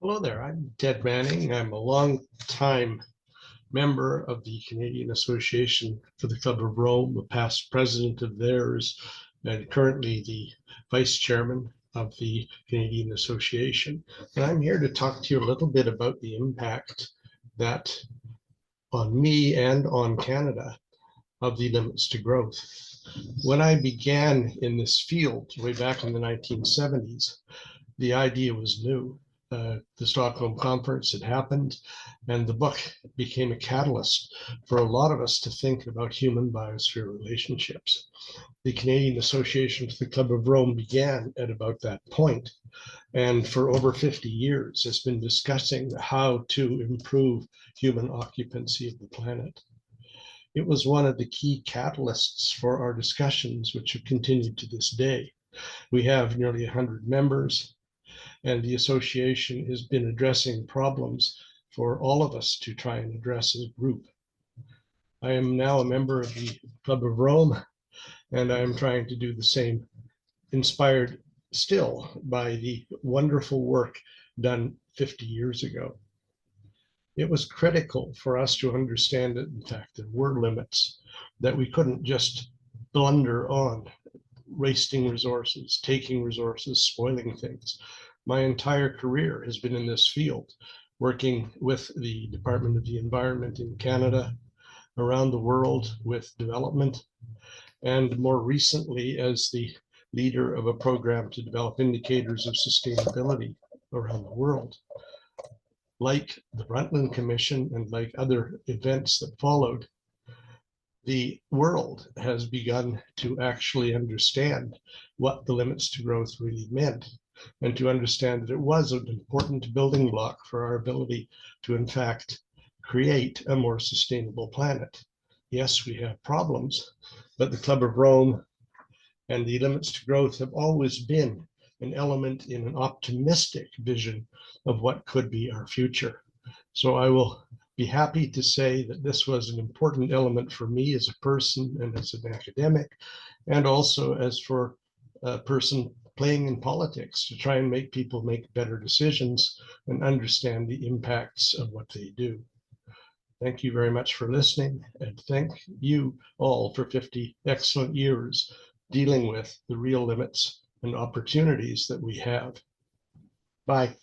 Hello there, I'm Ted Manning. I'm a long-time member of the Canadian Association for the Club of Rome, a past president of theirs, and currently the vice chairman of the Canadian Association. And I'm here to talk to you a little bit about the impact that on me and on Canada of the limits to growth. When I began in this field way back in the 1970s, the idea was new. The Stockholm Conference had happened, and the book became a catalyst for a lot of us to think about human biosphere relationships. The Canadian Association for the Club of Rome began at about that point, and for over 50 years has been discussing how to improve human occupancy of the planet. It was one of the key catalysts for our discussions, which have continued to this day. We have nearly 100 members, and the association has been addressing problems for all of us to try and address as a group. I am now a member of the Club of Rome, and I am trying to do the same, inspired still by the wonderful work done 50 years ago. It was critical for us to understand that, in fact, there were limits, that we couldn't just blunder on, wasting resources, taking resources, spoiling things. My entire career has been in this field, working with the Department of the Environment in Canada, around the world with development, and more recently as the leader of a program to develop indicators of sustainability around the world. Like the Brundtland Commission and like other events that followed, the world has begun to actually understand what the limits to growth really meant, and to understand that it was an important building block for our ability to, in fact, create a more sustainable planet. Yes, we have problems, but the Club of Rome and the limits to growth have always been an element in an optimistic vision of what could be our future. So I will be happy to say that this was an important element for me as a person and as an academic, and also as for a person playing in politics to try and make people make better decisions and understand the impacts of what they do. Thank you very much for listening, and thank you all for 50 excellent years dealing with the real limits and opportunities that we have. Bye.